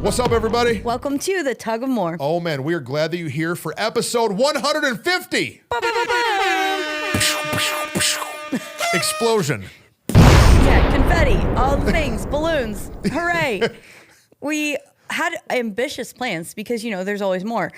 What's up, everybody? Welcome to the Tug of More. Oh, man, we are glad that you're here for episode 150. Explosion. Yeah, confetti, all the things, balloons. Hooray. We had ambitious plans because, you know, there's always more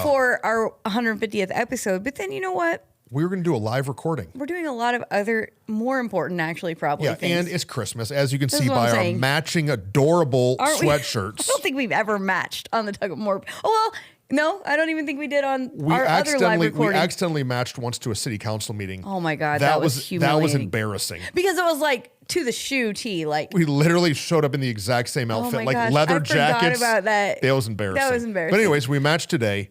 for our 150th episode. But then, you know what? We were going to do a live recording. We're doing a lot of other, more important, actually, probably things. And it's Christmas, as you can see by our matching adorable sweatshirts. I don't think we've ever matched on the Tug of More. Oh, well, no, I don't even think we did on our other live recording. We accidentally matched once to a city council meeting. Oh, my God, that was humiliating. That was embarrassing. Because it was like to the shoe T. Like we literally showed up in the exact same outfit, like leather jackets. I forgot about that. That was embarrassing. That was embarrassing. But anyways, we matched today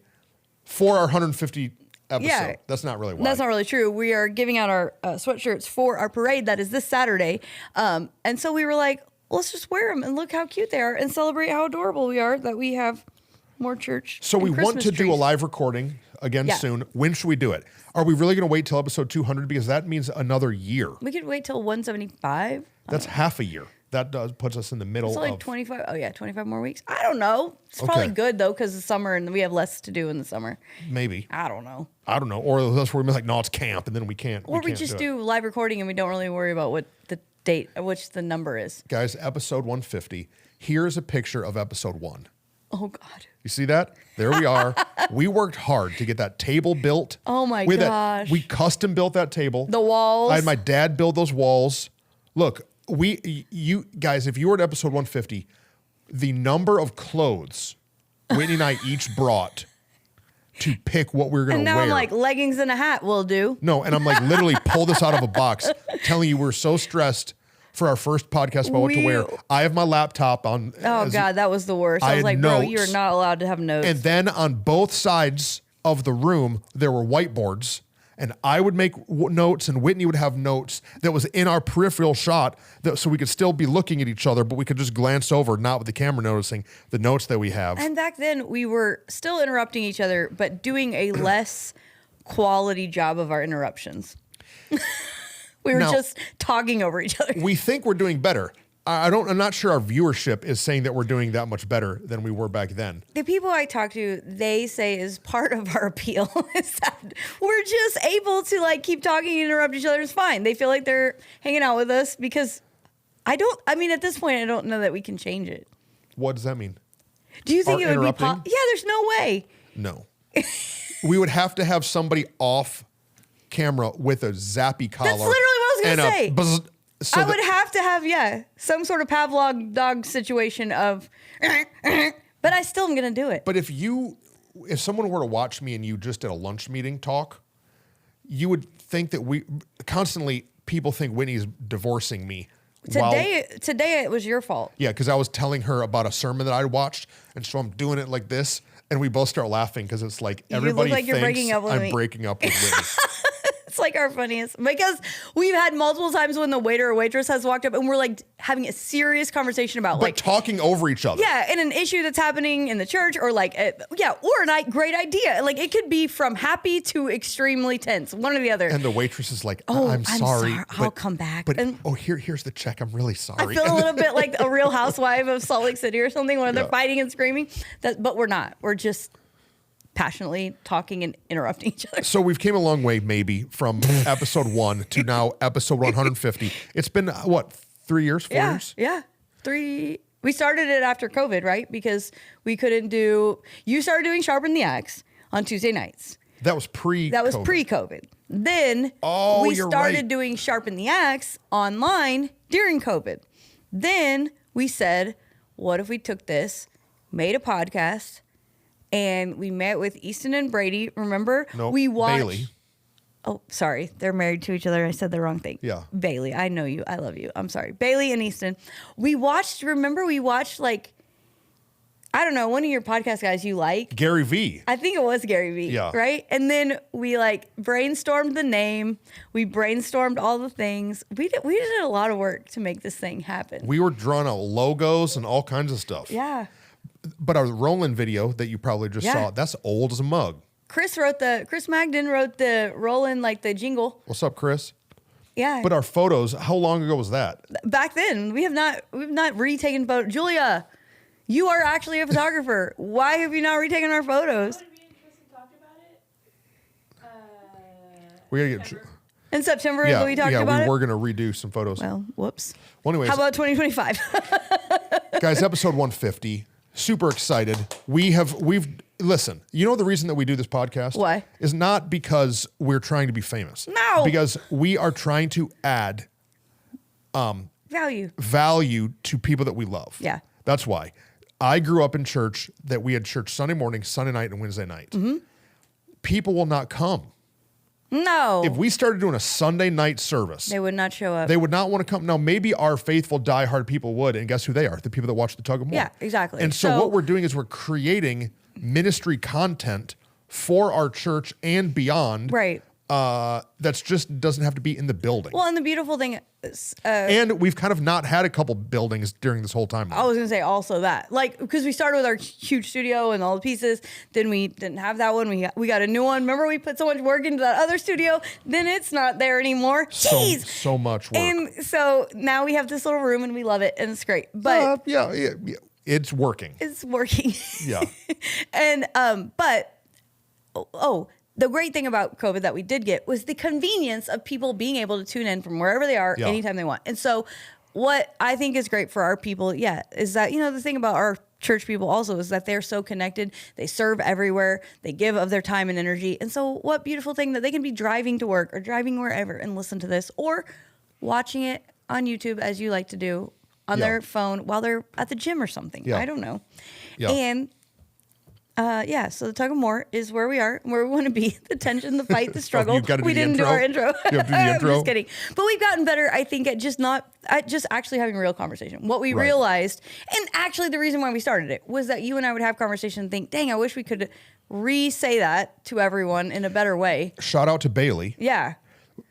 for our 150 episode. Yeah, that's not really why. That's not really true. We are giving out our sweatshirts for our parade that is this Saturday. And so we were like, let's just wear them and look how cute they are and celebrate how adorable we are that we have more church. So we want to do a live recording again soon. When should we do it? Are we really going to wait till episode 200? Because that means another year. We could wait till 175. That's half a year. That puts us in the middle. It's like 25. Oh, yeah, 25 more weeks. I don't know. It's probably good, though, because it's summer and we have less to do in the summer. Maybe. I don't know. Or that's where we're like, no, it's camp, and then we can't. Or we just do live recording and we don't really worry about what the date, which the number is. Guys, episode 150. Here's a picture of episode 1. Oh, God. You see that? There we are. We worked hard to get that table built. Oh, my gosh. We custom built that table. The walls. I had my dad build those walls. Look. You guys, if you were at episode 150, the number of clothes Whitney and I each brought to pick what we were going to wear. And now I'm like, leggings and a hat will do. No, and I'm like, literally pull this out of a box, telling you we're so stressed for our first podcast about what to wear. I have my laptop on. Oh, God, that was the worst. I was like, bro, you're not allowed to have notes. And then on both sides of the room, there were whiteboards. And I would make notes, and Whitney would have notes that was in our peripheral shot, so we could still be looking at each other, but we could just glance over, not with the camera noticing the notes that we have. And back then, we were still interrupting each other, but doing a less quality job of our interruptions. We were just talking over each other. We think we're doing better. I'm not sure our viewership is saying that we're doing that much better than we were back then. The people I talk to, they say is part of our appeal is that we're just able to like keep talking and interrupt each other. It's fine. They feel like they're hanging out with us because at this point, I don't know that we can change it. What does that mean? Do you think it would be Yeah, there's no way. No. We would have to have somebody off camera with a zappy collar. That's literally what I was going to say. So I would have to have, some sort of Pavlov dog situation of, but I still am going to do it. But if someone were to watch me and you just did a lunch meeting talk, you would think that people think Whitney's divorcing me. Today it was your fault. Yeah, because I was telling her about a sermon that I watched, and so I'm doing it like this, and we both start laughing because it's like everybody thinks I'm breaking up with Whitney. It's like our funniest, because we've had multiple times when the waiter or waitress has walked up and we're like having a serious conversation about talking over each other. Yeah, and an issue that's happening in the church or or a great idea. Like it could be from happy to extremely tense, one or the other. And the waitress is like, I'm sorry. I'll come back. But here's the check. I'm really sorry. I feel a little bit like a Real Housewife of Salt Lake City or something when they're fighting and screaming. But we're not. We're just passionately talking and interrupting each other. So we've came a long way, maybe, from episode 1 to now episode 150. It's been, 3 years, 4 years? Yeah, 3. We started it after COVID, right? Because we couldn't you started doing Sharpen the Axe on Tuesday nights. That was pre-COVID. That was pre-COVID. Then we started doing Sharpen the Axe online during COVID. Then we said, what if we took this, made a podcast, and we met with Easton and Brady. Remember? No, we watched Bailey. Oh, sorry. They're married to each other. I said the wrong thing. Yeah. Bailey. I know you. I love you. I'm sorry. Bailey and Easton. We watched I don't know, one of your podcast guys you like. Gary V. I think it was Gary V. Yeah. Right? And then we brainstormed the name. We brainstormed all the things. We did a lot of work to make this thing happen. We were drawing out logos and all kinds of stuff. Yeah. But our Roland video that you probably just saw, that's old as a mug. Chris Magden wrote the Roland, the jingle. What's up, Chris? Yeah. But our photos, how long ago was that? Back then, we've not retaken photos. Julia, You are actually a photographer. Why have you not retaken our photos? Would it be interesting to talk about it? We gotta get. In September, is what we talked about we were gonna redo some photos. Well, whoops. Well, anyways, How about 2025? guys, episode 150. Super excited. We've listen. You know the reason that we do this podcast? Why? Is not because we're trying to be famous. No. Because we are trying to add value to people that we love. Yeah. That's why. I grew up in church that we had church Sunday morning, Sunday night, and Wednesday night. Mm-hmm. People will not come. No. If we started doing a Sunday night service, They would not show up. they would not want to come. Now, maybe our faithful, diehard people would, and guess who they are? The people that watch the Tug of More. Yeah, exactly. And so what we're doing is we're creating ministry content for our church and beyond. Right. That's just doesn't have to be in the building. Well, and the beautiful thing is, and we've kind of not had a couple buildings during this whole time. I was going to say also that, like, because we started with our huge studio and all the pieces, then we didn't have that one. We got a new one. Remember, we put so much work into that other studio, then it's not there anymore. Jeez. So much work. And so now we have this little room and we love it and it's great. But yeah, it's working. It's working. Yeah. And, the great thing about COVID that we did get was the convenience of people being able to tune in from wherever they are, anytime they want. And so what I think is great for our people, is that, the thing about our church people also is that they're so connected. They serve everywhere. They give of their time and energy. And so what beautiful thing that they can be driving to work or driving wherever and listen to this, or watching it on YouTube, as you like to do, on their phone while they're at the gym or something. Yeah. I don't know. Yeah. And so the Tug of More is where we are, where we want to be. The tension, the fight, the struggle. You've got to do we the didn't intro? do our intro. You have to do the intro? I'm just kidding. But we've gotten better, I think, at just actually having a real conversation. What we realized, and actually the reason why we started it, was that you and I would have conversation and think, dang, I wish we could re-say that to everyone in a better way. Shout out to Bailey. Yeah.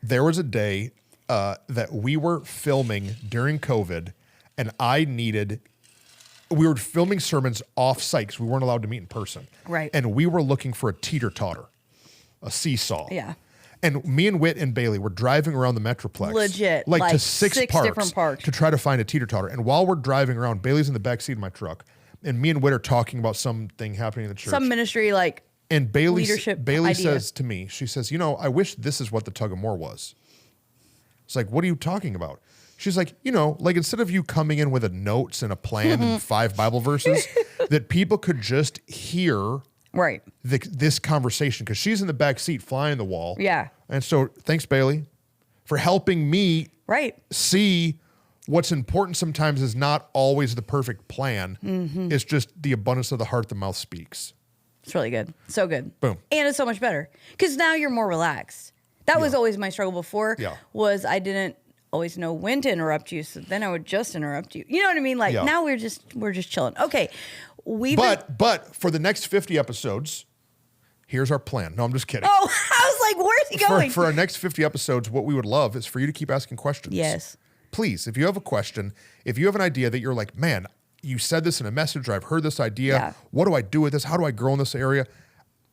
There was a day that we were filming during COVID, and we were filming sermons off-site because we weren't allowed to meet in person. Right. And we were looking for a teeter-totter, a seesaw. Yeah. And me and Whit and Bailey were driving around the Metroplex. Legit. Like to six different parks. to try to find a teeter-totter. And while we're driving around, Bailey's in the back seat of my truck, and me and Whit are talking about something happening in the church. Some ministry, and Bailey leadership idea. Says to me, she says, I wish this is what the Tug of More was. It's like, what are you talking about? She's like, instead of you coming in with a notes and a plan and 5 Bible verses, that people could just hear this conversation, because she's in the back seat flying the wall. Yeah. And so thanks, Bailey, for helping me see what's important sometimes is not always the perfect plan. Mm-hmm. It's just the abundance of the heart, the mouth speaks. It's really good. So good. Boom. And it's so much better because now you're more relaxed. That was always my struggle before, was I didn't always know when to interrupt you, so then I would just interrupt you. You know what I mean? Now we're just chilling. Okay. But for the next 50 episodes, here's our plan. No, I'm just kidding. Oh, I was like, where's he going? For our next 50 episodes, what we would love is for you to keep asking questions. Yes. Please, if you have a question, if you have an idea that you're like, man, you said this in a message, or I've heard this idea. Yeah. What do I do with this? How do I grow in this area?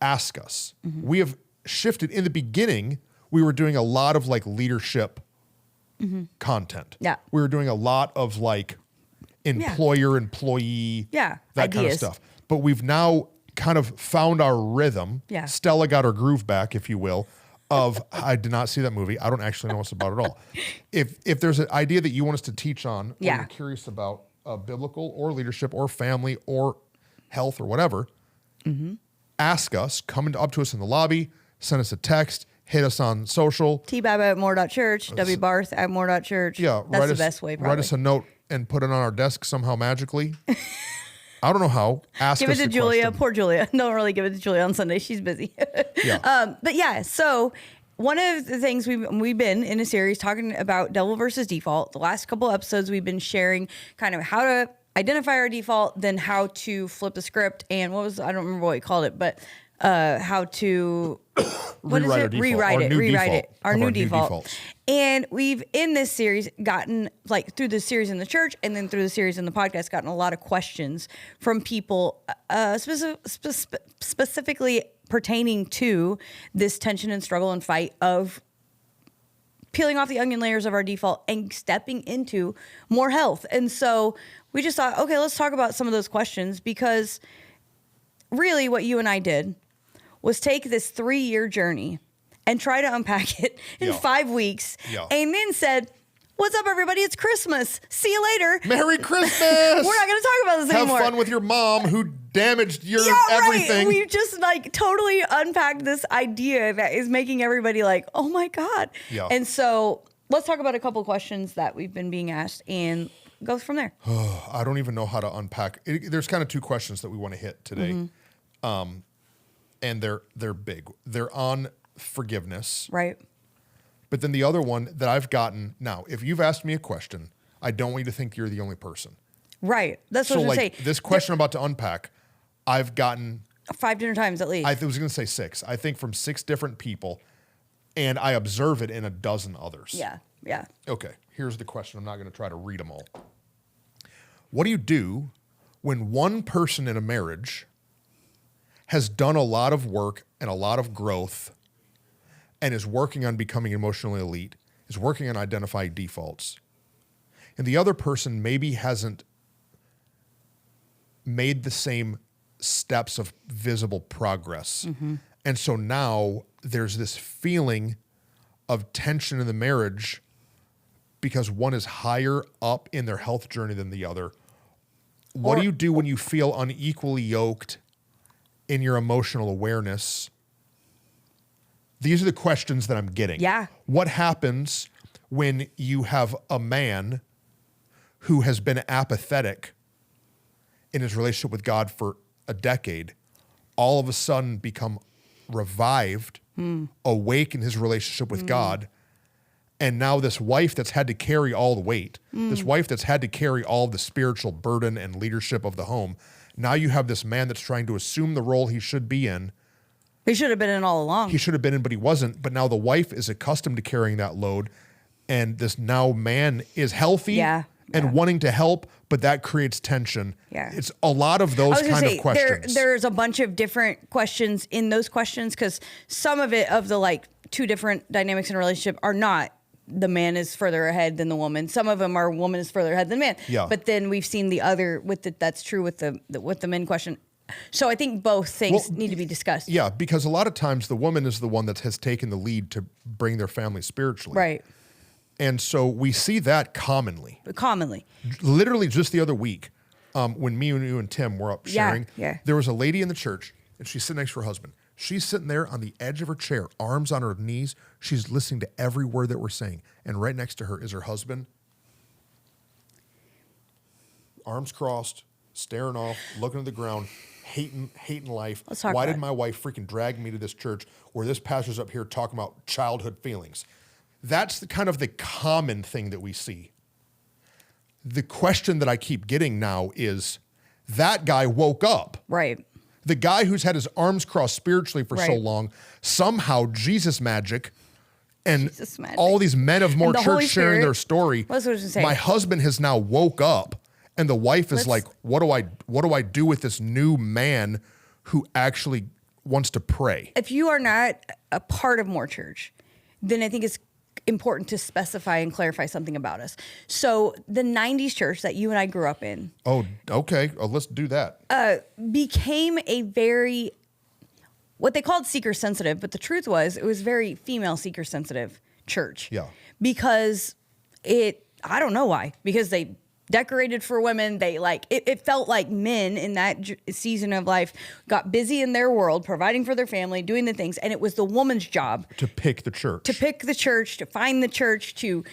Ask us. Mm-hmm. We have shifted. In the beginning, we were doing a lot of leadership content. Yeah. We were doing a lot of employer, employee, that ideas. kind of stuff. But we've now kind of found our rhythm. Yeah. Stella got her groove back, if you will, I did not see that movie. I don't actually know what's about it at all. If there's an idea that you want us to teach on, or you're curious about biblical or leadership or family or health or whatever, ask us, come up to us in the lobby, send us a text, hit us on social. tbab@more.church, wbarth@more.church. Yeah. That's the best way, probably. Write us a note and put it on our desk somehow magically. I don't know how. Give it to Julia. Poor Julia. Don't really give it to Julia on Sunday. She's busy. So one of the things we've been in a series talking about devil versus default. The last couple episodes we've been sharing kind of how to identify our default, then how to flip the script, and I don't remember what we called it, but how to rewrite it, our new default. And we've in this series gotten through the series in the church and then through the series in the podcast gotten a lot of questions from people specifically pertaining to this tension and struggle and fight of peeling off the onion layers of our default and stepping into more health. And so we just thought, okay, let's talk about some of those questions, because really what you and I did was take this 3-year journey and try to unpack it in 5 weeks, and then said, what's up, everybody? It's Christmas. See you later. Merry Christmas. We're not going to talk about this anymore. Have fun with your mom who damaged your everything. We've just like totally unpacked this idea that is making everybody like, oh my God. Yeah. And so let's talk about a couple questions that we've been being asked and go from there. I don't even know how to unpack. There's kind of 2 questions that we want to hit today. And they're big. They're on forgiveness. Right. But then the other one that I've gotten, now, if you've asked me a question, I don't want you to think you're the only person. Right. That's what I was going to say. This question I'm about to unpack, I've gotten 5 different times at least. I was going to say 6. I think from 6 different people, and I observe it in a dozen others. Yeah. Yeah. Okay. Here's the question. I'm not going to try to read them all. What do you do when one person in a marriage has done a lot of work and a lot of growth and is working on becoming emotionally elite, is working on identifying defaults, and the other person maybe hasn't made the same steps of visible progress. And so now there's this feeling of tension in the marriage because one is higher up in their health journey than the other. What do you do when you feel unequally yoked in your emotional awareness? These are the questions that I'm getting. Yeah. What happens when you have a man who has been apathetic in his relationship with God for a decade, all of a sudden become revived, awake in his relationship with God, and now this wife that's had to carry all the weight, this wife that's had to carry all the spiritual burden and leadership of the home, now you have this man that's trying to assume the role he should be in. He should have been in all along. He should have been in, but he wasn't. But now the wife is accustomed to carrying that load, and this now man is healthy and wanting to help, but that creates tension. Yeah. It's a lot of those kind of questions. There's a bunch of different questions in those questions, because some of it, of the like 2 different dynamics in a relationship, are not the man is further ahead than the woman. Some of them are woman is further ahead than man. Yeah. But then we've seen the other that's true with the men question. So I think both things need to be discussed. Yeah, because a lot of times the woman is the one that has taken the lead to bring their family spiritually. Right. And so we see that commonly. Literally just the other week, when me and you and Tim were up sharing, there was a lady in the church, and she's sitting next to her husband. She's sitting there on the edge of her chair, arms on her knees. She's listening to every word that we're saying. And right next to her is her husband, arms crossed, staring off, looking at the ground, hating life. Why did my wife freaking drag me to this church where this pastor's up here talking about childhood feelings? That's the kind of the common thing that we see. The question that I keep getting now is, that guy woke up. Right. The guy who's had his arms crossed spiritually for so long, somehow Jesus magic and all these men of more church sharing their story. My husband has now woke up, and the wife is like, what do I do with this new man who actually wants to pray? If you are not a part of More Church, then I think it's important to specify and clarify something about us. So the 90s church that you and I grew up in. Oh, okay. Let's do that. Became a very, what they called seeker sensitive, but the truth was it was very female seeker sensitive church. Yeah. Because I don't know why, because they decorated for women. They it felt like men in that season of life got busy in their world, providing for their family, doing the things. And it was the woman's job to pick the church, to find the church, to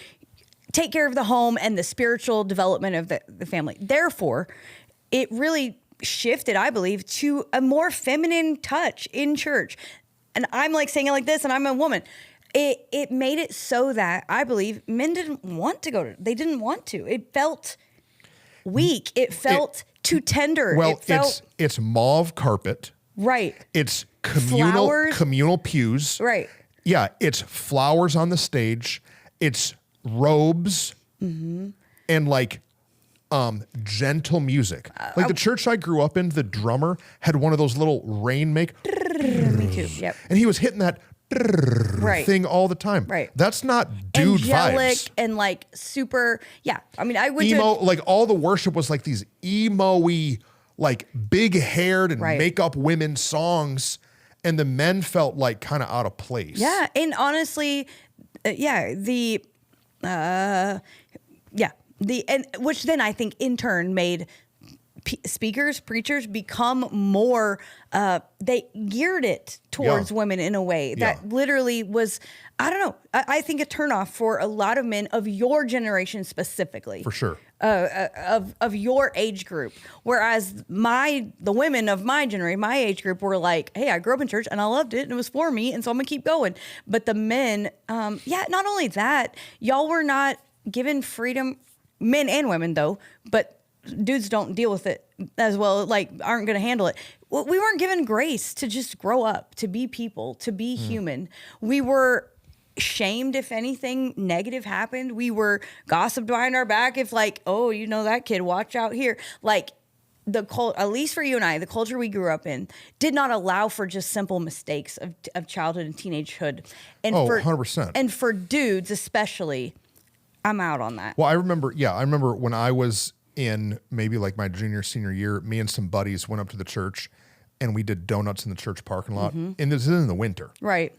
take care of the home and the spiritual development of the family. Therefore, it really shifted, I believe, to a more feminine touch in church. And I'm like saying it like this, and I'm a woman. It made it so that I believe men didn't want to they didn't want to. It felt weak. It felt too tender. Well, it's mauve carpet. Right. It's communal pews. Right. Yeah, it's flowers on the stage. It's robes and gentle music. The church I grew up in, the drummer had one of those little rainmaker. Me too. Yep. And he was hitting that thing all the time. Right. That's not dude angelic vibes. and like super. Yeah. I mean, I went Emo, to like all the worship was like these emo-y, like big haired and makeup women songs. And the men felt like kind of out of place. Yeah. And honestly, and which then I think in turn made preachers become more, they geared it towards women in a way that literally was, I don't know, I think a turnoff for a lot of men of your generation specifically. For sure. Of your age group. Whereas the women of my generation, my age group were like, hey, I grew up in church and I loved it and it was for me. And so I'm gonna keep going. But the men, not only that, y'all were not given freedom, men and women though, but dudes don't deal with it as well, like aren't going to handle it. We weren't given grace to just grow up, to be people, to be human. We were shamed if anything negative happened. We were gossiped behind our back if like, oh, you know that kid, watch out here. Like at least for you and I, the culture we grew up in did not allow for just simple mistakes of childhood and teenagehood. And 100%. And for dudes especially, I'm out on that. Well, I remember when I was in maybe like my junior, senior year, me and some buddies went up to the church and we did donuts in the church parking lot. And this is in the winter. Right.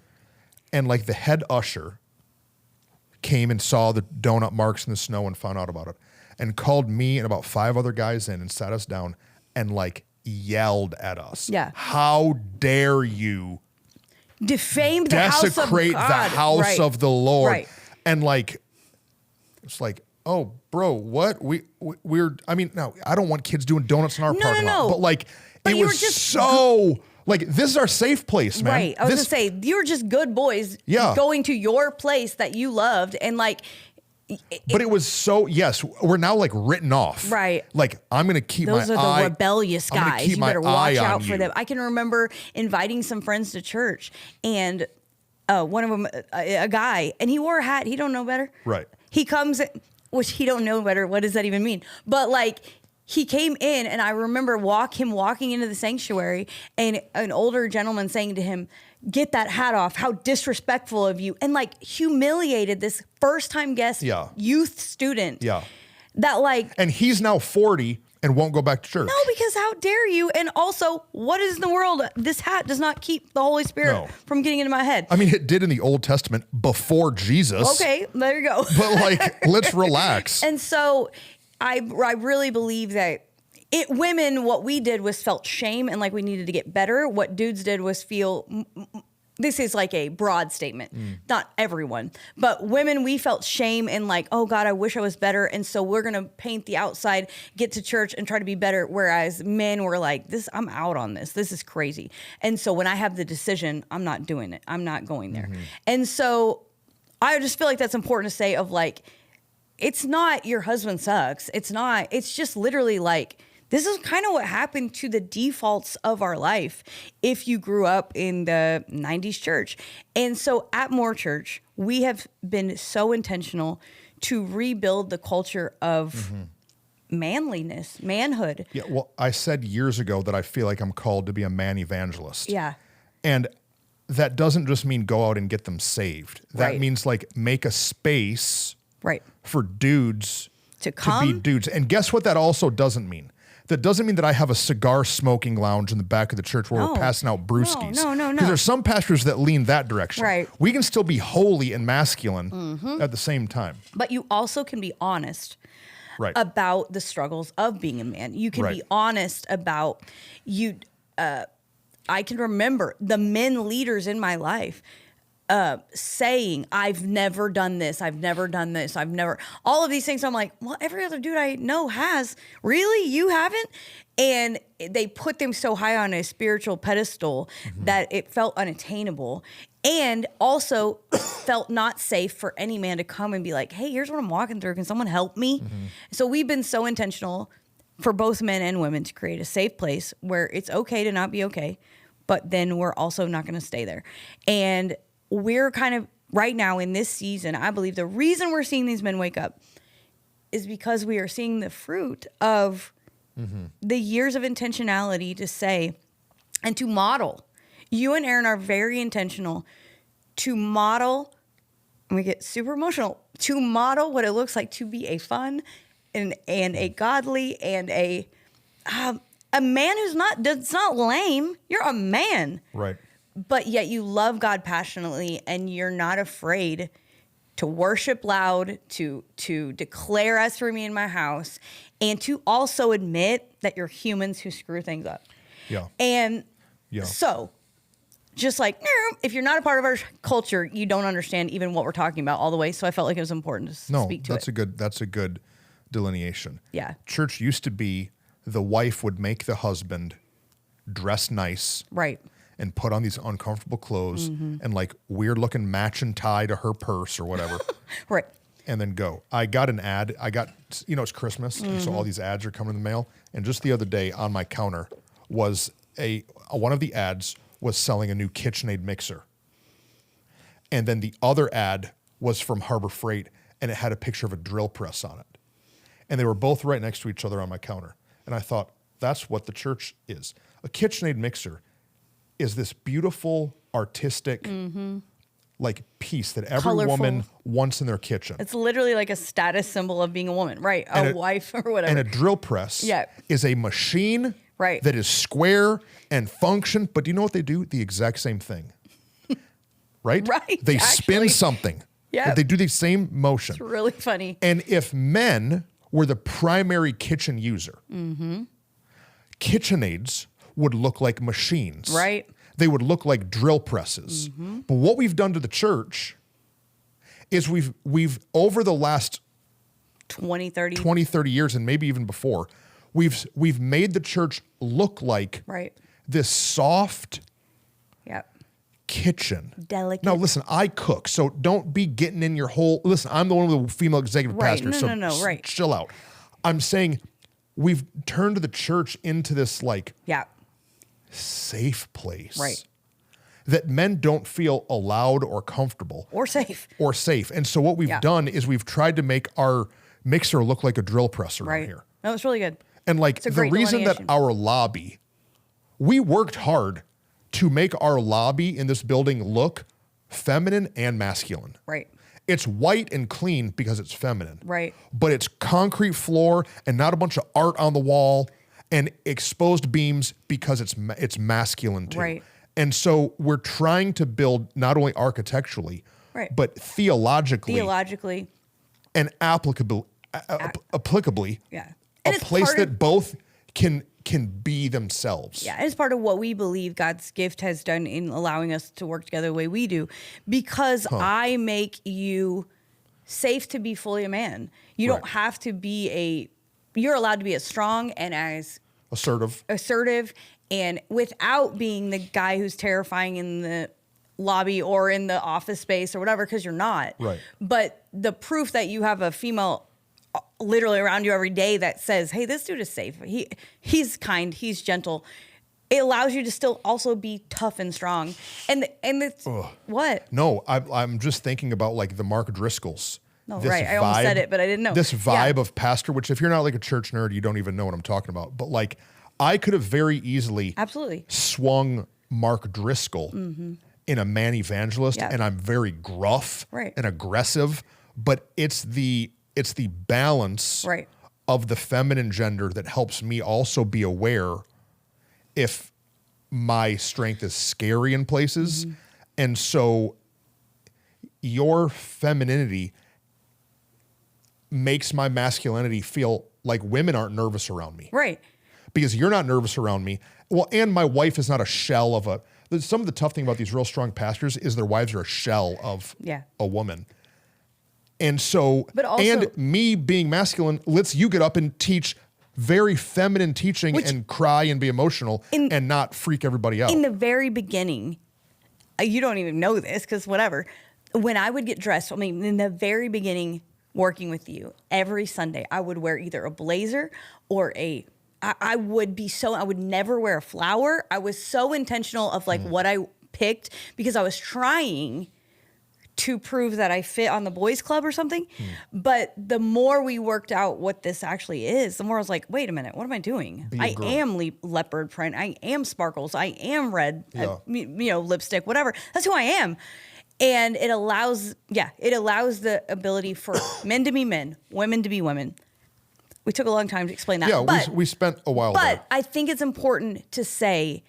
And like the head usher came and saw the donut marks in the snow and found out about it and called me and about 5 other guys in and sat us down and like yelled at us. Yeah. How dare you defame the house of God. Desecrate the house of the Lord. Right. And like, it's like, oh, bro, what? We're, I mean, no, I don't want kids doing donuts in our parking lot. But like, it was so, like, this is our safe place, man. Right. I was going to say, you were just good boys going to your place that you loved. And like, but it was so, yes, we're now like written off. Right. Like, I'm going to keep those my eye. Those are the rebellious guys. You better watch out for them. I can remember inviting some friends to church and one of them, a guy, and he wore a hat. He don't know better. Right. He comes, which he don't know better. What does that even mean? But like, he came in and I remember him walking into the sanctuary and an older gentleman saying to him, get that hat off. How disrespectful of you. And like humiliated this first time guest youth student. Yeah. That like. And he's now 40 and won't go back to church. No, because how dare you? And also, what is in the world? This hat does not keep the Holy Spirit from getting into my head. I mean, it did in the Old Testament before Jesus. Okay, there you go. But like, let's relax. And so I really believe that women, what we did was felt shame and like we needed to get better. What dudes did was feel, this is like a broad statement, not everyone, but women, we felt shame and like, oh God, I wish I was better. And so we're going to paint the outside, get to church and try to be better. Whereas men were like, I'm out on this. This is crazy. And so when I have the decision, I'm not doing it. I'm not going there. And so I just feel like that's important to say of like, it's not your husband sucks. It's just literally like, this is kind of what happened to the defaults of our life if you grew up in the 90s church. And so at More Church, we have been so intentional to rebuild the culture of manliness, manhood. Yeah, well, I said years ago that I feel like I'm called to be a man evangelist. Yeah. And that doesn't just mean go out and get them saved. That means like make a space for dudes to be dudes. And guess what that also doesn't mean? That doesn't mean that I have a cigar smoking lounge in the back of the church where we're passing out brewskis. No. Because there's some pastors that lean that direction. Right. We can still be holy and masculine at the same time. But you also can be honest about the struggles of being a man. You can be honest about you. I can remember the men leaders in my life saying, I've never done this. I've never done this. All of these things. I'm like, well, every other dude I know has. Really? You haven't? And they put them so high on a spiritual pedestal that it felt unattainable and also felt not safe for any man to come and be like, hey, here's what I'm walking through. Can someone help me? So we've been so intentional for both men and women to create a safe place where it's okay to not be okay, but then we're also not going to stay there. And we're kind of right now in this season, I believe the reason we're seeing these men wake up is because we are seeing the fruit of the years of intentionality to say and to model. You and Aaron are very intentional to model, and we get super emotional, to model what it looks like to be a fun and a godly and a man that's not lame. You're a man. Right. But yet you love God passionately and you're not afraid to worship loud, to declare as for me in my house, and to also admit that you're humans who screw things up. Yeah. And yeah. So just like, if you're not a part of our culture, you don't understand even what we're talking about all the way. So I felt like it was important to speak to it. That's a good delineation. Yeah. Church used to be the wife would make the husband dress nice. Right. And put on these uncomfortable clothes and like weird looking matching tie to her purse or whatever. Right. And then go. I got an ad. It's Christmas. And so all these ads are coming in the mail. And just the other day on my counter was one of the ads was selling a new KitchenAid mixer. And then the other ad was from Harbor Freight and it had a picture of a drill press on it. And they were both right next to each other on my counter. And I thought, that's what the church is. A KitchenAid mixer is this beautiful, artistic, like piece that every Colorful. woman wants in their kitchen. It's literally like a status symbol of being a woman, right? A wife or whatever. And a drill press is a machine that is square and function. But do you know what they do? The exact same thing. Right? Right. They spin something. Yeah. They do the same motion. It's really funny. And if men were the primary kitchen user, KitchenAids would look like machines. Right. They would look like drill presses. But what we've done to the church is we've over the last 20, 30 years and maybe even before, we've made the church look like this soft kitchen. Delicate. Now listen, I cook, so don't be getting in your whole listen, I'm the one with the female executive pastor, so chill out. I'm saying we've turned the church into this like safe place that men don't feel allowed or comfortable or safe. And so what we've done is we've tried to make our mixer look like a drill press around here. That was really good. And like the reason that our lobby, we worked hard to make our lobby in this building look feminine and masculine. Right. It's white and clean because it's feminine. Right. But it's concrete floor and not a bunch of art on the wall and exposed beams because it's masculine too. Right. And so we're trying to build not only architecturally, but theologically and applicably, a place that both can be themselves. Yeah, and it's part of what we believe God's gift has done in allowing us to work together the way we do, because I make you safe to be fully a man. You don't have to be you're allowed to be as strong and as assertive and without being the guy who's terrifying in the lobby or in the office space or whatever, because you're not. Right. But the proof that you have a female literally around you every day that says, hey, this dude is safe. He's kind, he's gentle. It allows you to still also be tough and strong. And it's what? No, I'm just thinking about like the Mark Driscolls. No, right. I almost said it, but I didn't know. This vibe of pastor, which if you're not like a church nerd, you don't even know what I'm talking about. But like I could have very easily swung Mark Driscoll in a man evangelist, and I'm very gruff and aggressive, but it's the balance of the feminine gender that helps me also be aware if my strength is scary in places. And so your femininity makes my masculinity feel like women aren't nervous around me. Right. Because you're not nervous around me. Well, and my wife is not a shell of some of the tough thing about these real strong pastors is their wives are a shell of a woman. And so, and me being masculine lets you get up and teach very feminine teaching and cry and be emotional and not freak everybody out. In the very beginning, you don't even know this because whatever. When I would get dressed, I mean, in the very beginning, working with you, every Sunday, I would wear either a blazer or I would never wear a flower. I was so intentional of like what I picked because I was trying to prove that I fit on the boys club or something. But the more we worked out what this actually is, the more I was like, wait a minute, what am I doing? I am leopard print. I am sparkles. I am red, lipstick, whatever. That's who I am. And it allows the ability for men to be men, women to be women. We took a long time to explain that. Yeah, but, we spent a while But there. I think it's important to say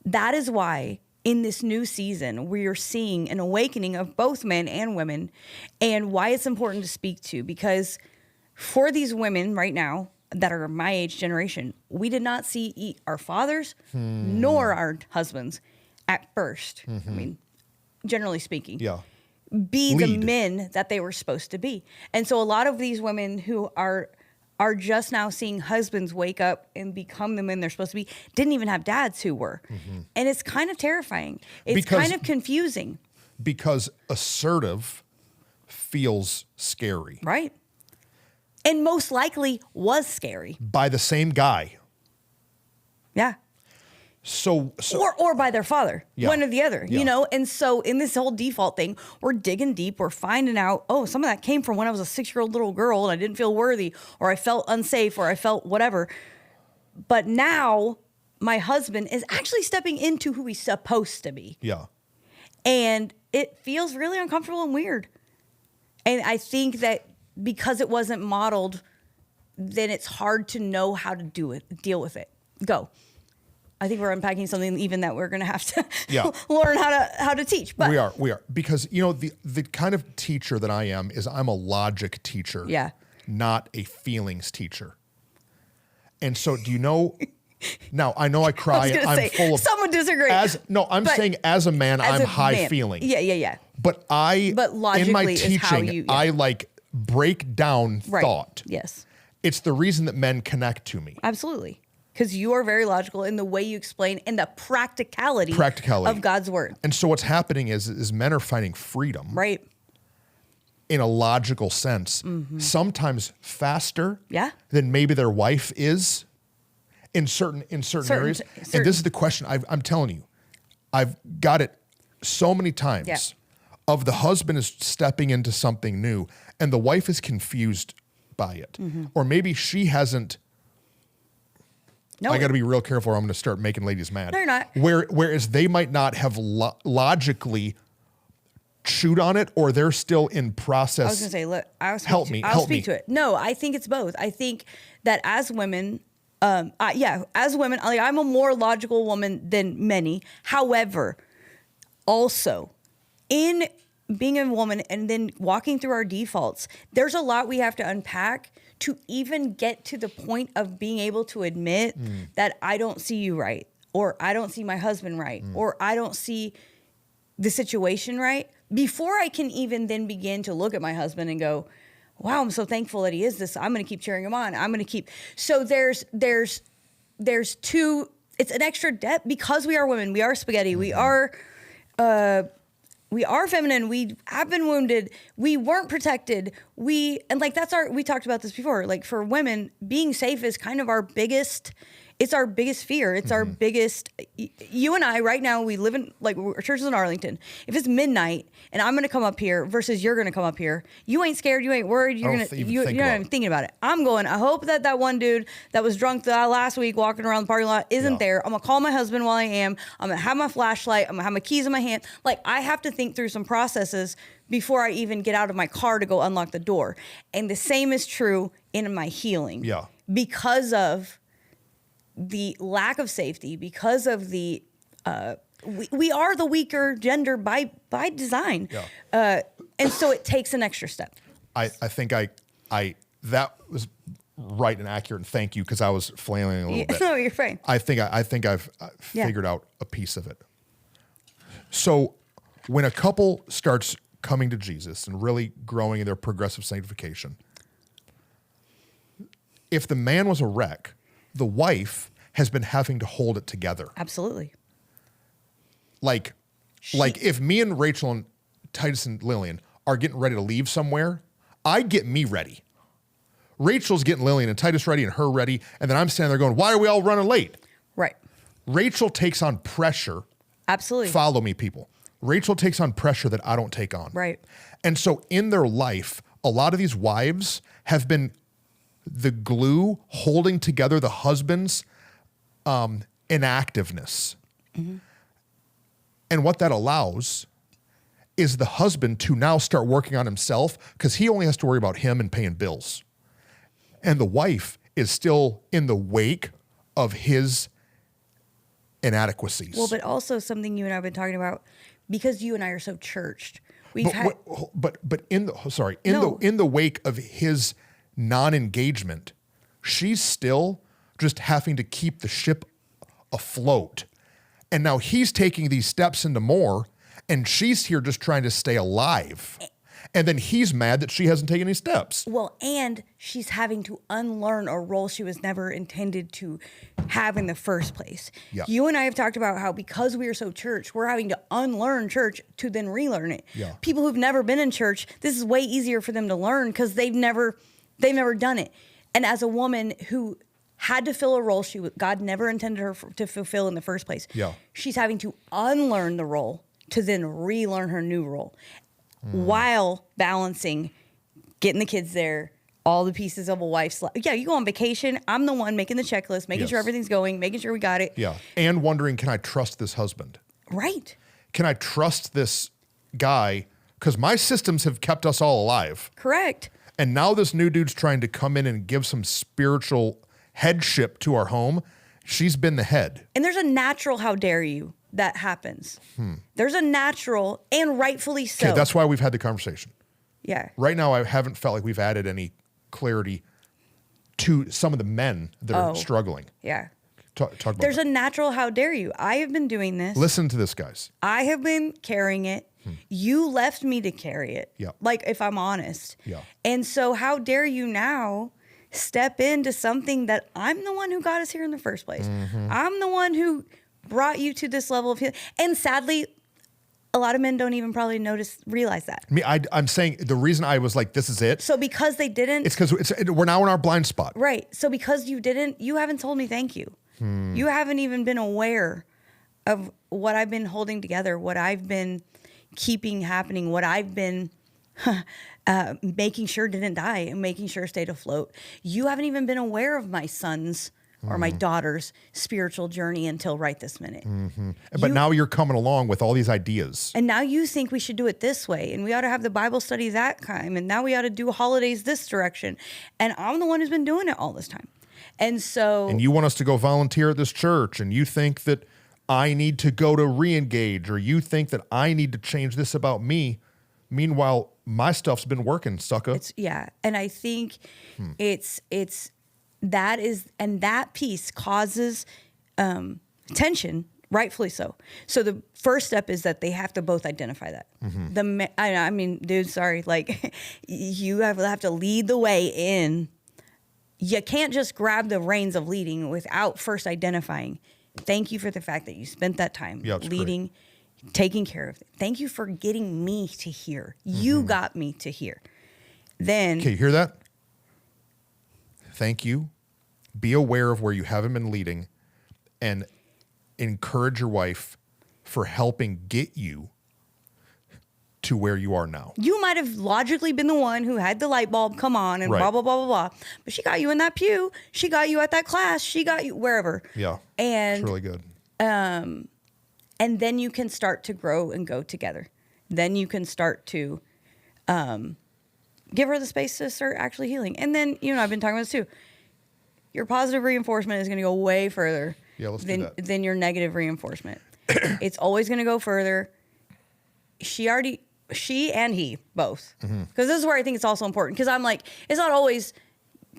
that is why in this new season, we are seeing an awakening of both men and women, and why it's important to speak to, because for these women right now that are my age generation, we did not see our fathers nor our husbands at first. I mean, generally speaking. Yeah. Be Lead. the men that they were supposed to be. And so a lot of these women who are just now seeing husbands wake up and become the men they're supposed to be didn't even have dads who were. And it's kind of terrifying. It's kind of confusing. Because assertive feels scary. Right. And most likely was scary. By the same guy. Yeah. So or by their father, Yeah. one or the other, Yeah. you know? And so in this whole default thing, we're digging deep. We're finding out, oh, some of that came from when I was a 6-year-old little girl and I didn't feel worthy, or I felt unsafe, or I felt whatever. But now my husband is actually stepping into who he's supposed to be. Yeah. And it feels really uncomfortable and weird. And I think that because it wasn't modeled, then it's hard to know how to deal with it. Go. I think we're unpacking something even that we're going to have to learn how to teach. But we are. Because, you know, the kind of teacher that I am is I'm a logic teacher. Yeah. Not a feelings teacher. And so do you know, now I know I cry, I'm full of. Some would disagree. I'm saying as a man, I'm high feeling. Yeah. But logically in my is how teaching, I like break down thought. Yes. It's the reason that men connect to me. Absolutely. Because you are very logical in the way you explain and the practicality of God's word. And so what's happening is men are finding freedom. Right. In a logical sense. Sometimes faster than maybe their wife is in certain areas. And this is the question I'm telling you. I've got it so many times of the husband is stepping into something new and the wife is confused by it. Or maybe she hasn't. No. I got to be real careful or I'm going to start making ladies mad. No, you're not. Whereas they might not have logically chewed on it, or they're still in process. I was going to say, look, I'll speak to it. No, I think it's both. I think that as women, I'm a more logical woman than many. However, also in being a woman and then walking through our defaults, there's a lot we have to unpack to even get to the point of being able to admit that I don't see you right, or I don't see my husband right, or I don't see the situation right, before I can even then begin to look at my husband and go, wow, I'm so thankful that he is this. I'm going to keep cheering him on. I'm going to keep. So there's two, it's an extra depth because we are women. We are spaghetti. We are feminine. We have been wounded. We weren't protected. We talked about this before. Like for women, being safe is kind of our biggest fear. It's our biggest, you and I right now, we live in, like, our church is in Arlington. If it's midnight and I'm going to come up here versus you're going to come up here, you ain't scared. You ain't worried. You're not even thinking about it. I'm going, I hope that one dude that was drunk the last week walking around the parking lot isn't there. I'm going to call my husband while I am. I'm going to have my flashlight. I'm going to have my keys in my hand. Like, I have to think through some processes before I even get out of my car to go unlock the door. And the same is true in my healing. Yeah. Because of the lack of safety, because of the we are the weaker gender by design. And so it takes an extra step. I think that was right and accurate, and thank you, because I was flailing a little bit. No, you're fine. I think I've figured out a piece of it. So when a couple starts coming to Jesus and really growing in their progressive sanctification, if the man was a wreck, the wife has been having to hold it together. Absolutely. Like if me and Rachel and Titus and Lillian are getting ready to leave somewhere, I get me ready. Rachel's getting Lillian and Titus ready and her ready, and then I'm standing there going, why are we all running late? Right. Rachel takes on pressure. Absolutely. Follow me, people. Rachel takes on pressure that I don't take on. Right. And so in their life, a lot of these wives have been the glue holding together the husband's inactiveness. And what that allows is the husband to now start working on himself because he only has to worry about him and paying bills. And the wife is still in the wake of his inadequacies. Well, but also something you and I have been talking about, because you and I are so churched. But in the wake of his non-engagement, she's still just having to keep the ship afloat. And now he's taking these steps into more, and she's here just trying to stay alive. And then he's mad that she hasn't taken any steps. Well, and she's having to unlearn a role she was never intended to have in the first place. Yeah. You and I have talked about how because we are so church, we're having to unlearn church to then relearn it. Yeah. People who've never been in church, this is way easier for them to learn because they've never done it. And as a woman who had to fill a role God never intended her to fulfill in the first place, she's having to unlearn the role to then relearn her new role. While balancing getting the kids there, all the pieces of a wife's life. Yeah, you go on vacation. I'm the one making the checklist, making sure everything's going, making sure we got it. Yeah. And wondering, can I trust this husband? Right. Can I trust this guy? Because my systems have kept us all alive. Correct. And now this new dude's trying to come in and give some spiritual headship to our home. She's been the head. And there's a natural how dare you that happens. There's a natural, and rightfully so. Okay, that's why we've had the conversation. Yeah. Right now, I haven't felt like we've added any clarity to some of the men that are struggling. Yeah. Talk about There's that. a natural how dare you. I have been doing this. Listen to this, guys. I have been carrying it. You left me to carry it. Yeah. Like, if I'm honest. Yeah. And so how dare you now step into something that I'm the one who got us here in the first place. I'm the one who brought you to this level of healing. And sadly, a lot of men don't even probably realize that. I'm saying the reason I was like, this is it. So because they didn't. It's because we're now in our blind spot. Right. So because you didn't, you haven't told me thank you. You haven't even been aware of what I've been holding together, what I've been keeping happening, what I've been making sure didn't die and making sure stayed afloat. You haven't even been aware of my son's or my daughter's spiritual journey until right this minute. But now you're coming along with all these ideas. And now you think we should do it this way, and we ought to have the Bible study that time, and now we ought to do holidays this direction. And I'm the one who's been doing it all this time. And so... And you want us to go volunteer at this church, and you think that I need to go to re-engage, or you think that I need to change this about me. Meanwhile, my stuff's been working, sucker. And I think it's that piece causes tension, rightfully so. So the first step is that they have to both identify that. I mean, dude, sorry, like you have to lead the way in. You can't just grab the reins of leading without first identifying. Thank you for the fact that you spent that time leading, taking care of it. Thank you for getting me to here. You got me to here. Then, okay, you hear that? Thank you. Be aware of where you haven't been leading, and encourage your wife for helping get you to where you are now. You might have logically been the one who had the light bulb come on and blah, blah, blah, blah, blah. But she got you in that pew. She got you at that class. She got you wherever. Yeah. And it's really good. And then you can start to grow and go together. Then you can start to give her the space to start actually healing. And then, I've been talking about this too. Your positive reinforcement is going to go way further than your negative reinforcement. It's always going to go further. She and he both. Because this is where I think it's also important. Because I'm like, it's not always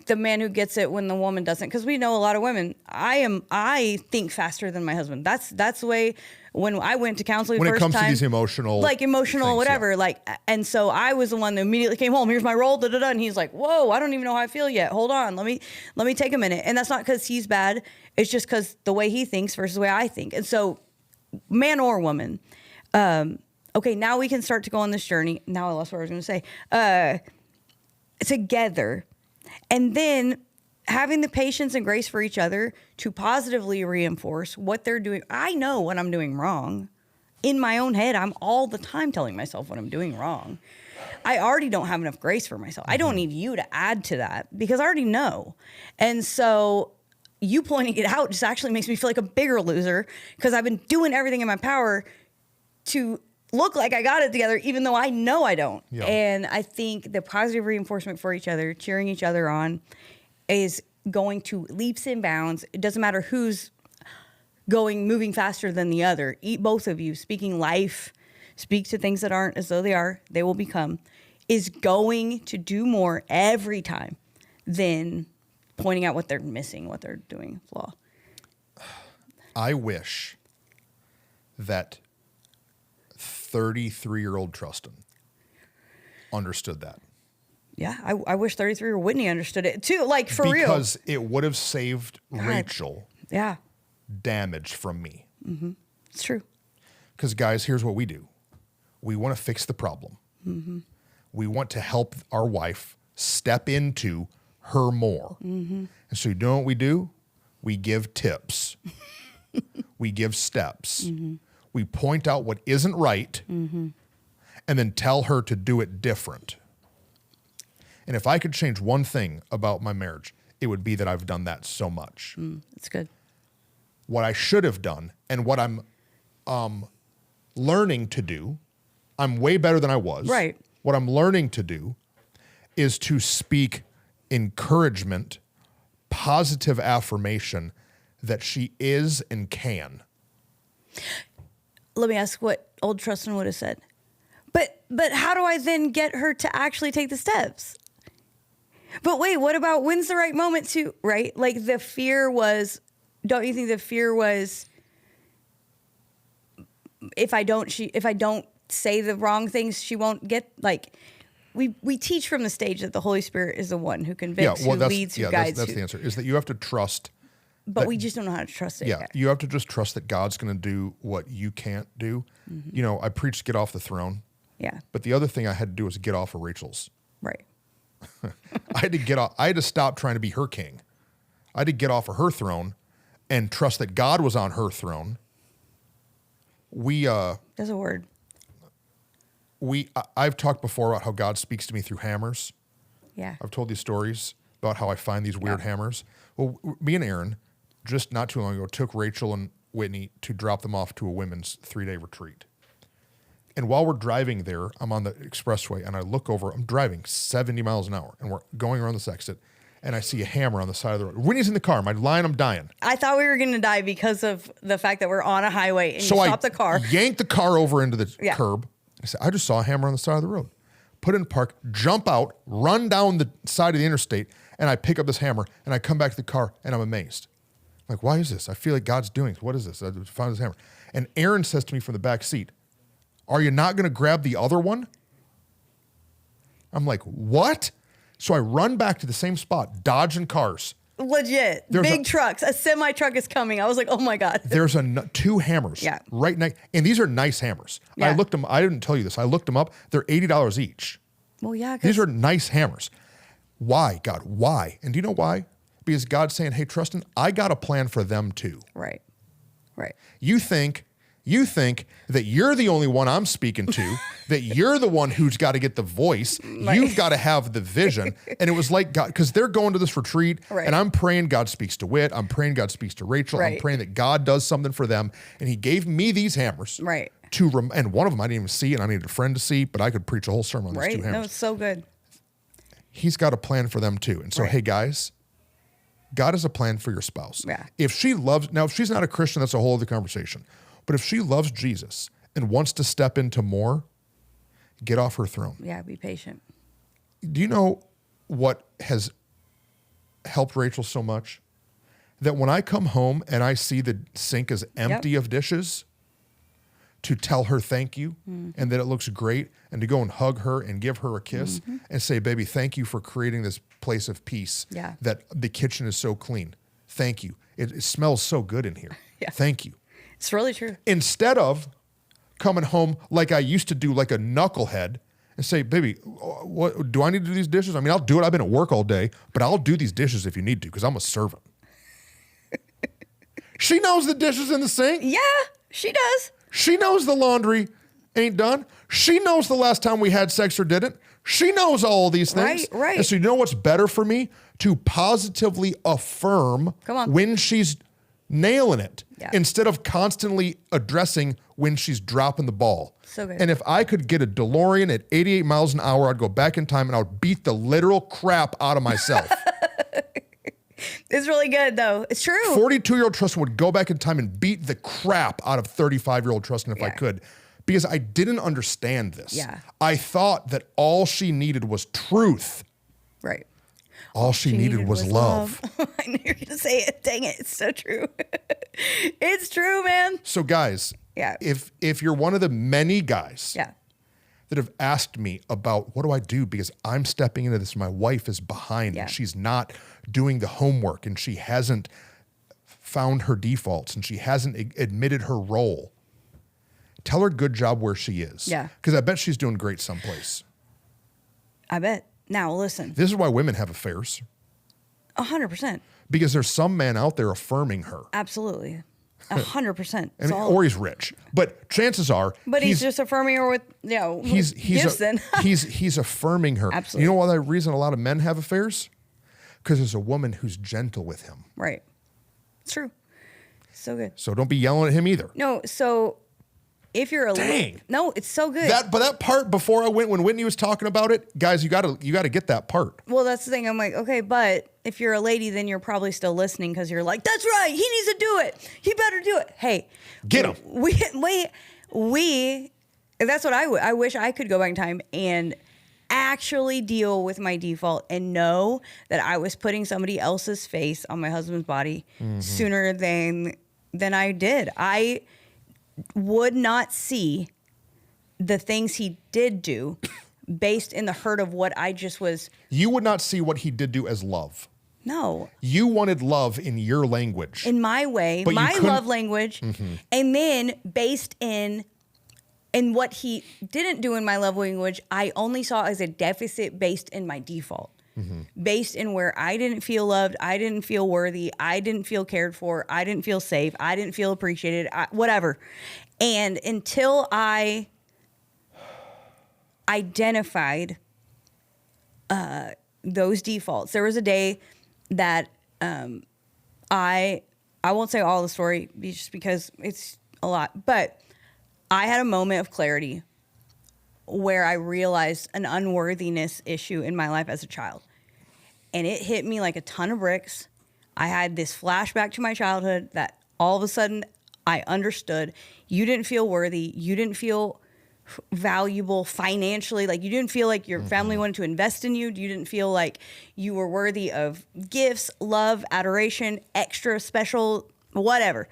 the man who gets it when the woman doesn't. Because we know a lot of women. I think faster than my husband. That's the way. When I went to counseling when first it comes time, to these emotional things, whatever. Yeah. And so I was the one that immediately came home. Here's my role. And he's like, "Whoa, I don't even know how I feel yet. Hold on, let me take a minute." And that's not because he's bad. It's just because the way he thinks versus the way I think. And so, man or woman. Okay, now we can start to go on this journey. Now I lost what I was going to say. Together. And then having the patience and grace for each other to positively reinforce what they're doing. I know when I'm doing wrong. In my own head, I'm all the time telling myself what I'm doing wrong. I already don't have enough grace for myself. I don't need you to add to that because I already know. And so you pointing it out just actually makes me feel like a bigger loser because I've been doing everything in my power to look like I got it together, even though I know I don't. Yeah. And I think the positive reinforcement for each other, cheering each other on, is going to leaps and bounds. It doesn't matter who's moving faster than the other. Both of you speaking life, speak to things that aren't as though they are, they will become, is going to do more every time than pointing out what they're missing, what they're doing flaw. I wish that 33-year-old Trustin understood that. Yeah, I wish 33-year-old Whitney understood it too, like for real. Because it would have saved Rachel damage from me. Mm-hmm. It's true. Because guys, here's what we do. We want to fix the problem. Mm-hmm. We want to help our wife step into her more. Mm-hmm. And so you know what we do? We give tips. We give steps. Mm-hmm. We point out what isn't right mm-hmm. and then tell her to do it different. And if I could change one thing about my marriage, it would be that I've done that so much. That's good. What I should have done and what I'm learning to do, I'm way better than I was. Right. What I'm learning to do is to speak encouragement, positive affirmation that she is and can. Let me ask what old Trustin would have said. But how do I then get her to actually take the steps? But wait, what about when's the right moment to, right? Like the fear was, don't you think the fear was if I don't say the wrong things, she won't get, like, we teach from the stage that the Holy Spirit is the one who convicts, who leads, who guides. That's the answer, is that you have to trust. But we just don't know how to trust it. Yeah, you have to just trust that God's going to do what you can't do. Mm-hmm. You know, I preached get off the throne. Yeah. But the other thing I had to do was get off of Rachel's. Right. I had to get off. I had to stop trying to be her king. I had to get off of her throne and trust that God was on her throne. There's a word. I've talked before about how God speaks to me through hammers. Yeah. I've told these stories about how I find these weird hammers. Well, me and Aaron, just not too long ago, took Rachel and Whitney to drop them off to a women's 3-day retreat. And while we're driving there, I'm on the expressway and I look over, I'm driving 70 miles an hour and we're going around this exit and I see a hammer on the side of the road. Whitney's in the car, my line, I'm dying. I thought we were going to die because of the fact that we're on a highway and So you stop the car. Yank the car over into the curb. I said, I just saw a hammer on the side of the road. Put it in park, jump out, run down the side of the interstate, and I pick up this hammer and I come back to the car and I'm amazed. I'm like, why is this? I feel like God's doing this. What is this? I found this hammer. And Aaron says to me from the back seat, are you not going to grab the other one? I'm like, what? So I run back to the same spot, dodging cars. Legit. Big trucks. A semi truck is coming. I was like, oh my God. There's two hammers right next. And these are nice hammers. Yeah. I looked them. I didn't tell you this. I looked them up. They're $80 each. Well, yeah. These are nice hammers. Why, God? Why? And do you know why? Because God's saying, hey, Trustin, I got a plan for them too. Right. Right. You think that you're the only one I'm speaking to, that you're the one who's got to get the voice. Right. You've got to have the vision. And it was like God, because they're going to this retreat, and I'm praying God speaks to Whit. I'm praying God speaks to Rachel. I'm praying that God does something for them. And he gave me these hammers. Right. And one of them I didn't even see, and I needed a friend to see, but I could preach a whole sermon on these two hammers. No, it's so good. He's got a plan for them too. And so, hey guys, God has a plan for your spouse. Yeah. If she's not a Christian, that's a whole other conversation. But if she loves Jesus and wants to step into more, get off her throne. Yeah, be patient. Do you know what has helped Rachel so much? That when I come home and I see the sink is empty of dishes, to tell her thank you and that it looks great, and to go and hug her and give her a kiss and say, baby, thank you for creating this place of peace, that the kitchen is so clean. Thank you. It smells so good in here. Thank you. It's really true. Instead of coming home like I used to do, like a knucklehead, and say, baby, what do I need to do these dishes? I mean, I'll do it. I've been at work all day, but I'll do these dishes if you need to because I'm a servant. She knows the dishes in the sink. Yeah, she does. She knows the laundry ain't done. She knows the last time we had sex or didn't. She knows all these things. Right. And so you know what's better for me? To positively affirm when she's nailing it Yeah. instead of constantly addressing when she's dropping the ball. So good. And if I could get a DeLorean at 88 miles an hour, I'd go back in time and I would beat the literal crap out of myself. It's really good, though. It's true. 42-year-old Tristan would go back in time and beat the crap out of 35-year-old Tristan if I could, because I didn't understand this. Yeah. I thought that all she needed was truth. Right. All she needed was love. I knew you were going to say it. Dang it. It's so true. It's true, man. So guys, Yeah. if you're one of the many guys Yeah. that have asked me about what do I do because I'm stepping into this, my wife is behind and she's not doing the homework and she hasn't found her defaults and she hasn't admitted her role, tell her good job where she is. Yeah. Because I bet she's doing great someplace. I bet. Now, listen. This is why women have affairs. 100%. Because there's some man out there affirming her. Absolutely. 100%. I mean, or he's rich. But chances are But he's just affirming her with, gifts then. he's affirming her. Absolutely. You know why the reason a lot of men have affairs? Because there's a woman who's gentle with him. Right. It's true. So good. So don't be yelling at him either. No, so if you're a Dang. No, it's so good. But that part before I went, when Whitney was talking about it, guys, you gotta get that part. Well, that's the thing. I'm like, okay, but if you're a lady, then you're probably still listening because you're like, that's right. He needs to do it. He better do it. Hey, Get him. We. That's what I wish I could go back in time and actually deal with my default and know that I was putting somebody else's face on my husband's body sooner than I did. I would not see the things he did do based in the hurt of what I just was. You would not see what he did do as love. No. You wanted love in your language. In my way, But you my couldn't- love language, and then based in what he didn't do in my love language, I only saw as a deficit based in my default. Based in where I didn't feel loved, I didn't feel worthy, I didn't feel cared for, I didn't feel safe, I didn't feel appreciated, whatever. And until I identified those defaults, there was a day that I won't say all the story just because it's a lot, but I had a moment of clarity where I realized an unworthiness issue in my life as a child. And it hit me like a ton of bricks. I had this flashback to my childhood that all of a sudden I understood. You didn't feel worthy. You didn't feel valuable financially. Like you didn't feel like your family wanted to invest in you. You didn't feel like you were worthy of gifts, love, adoration, extra special, whatever.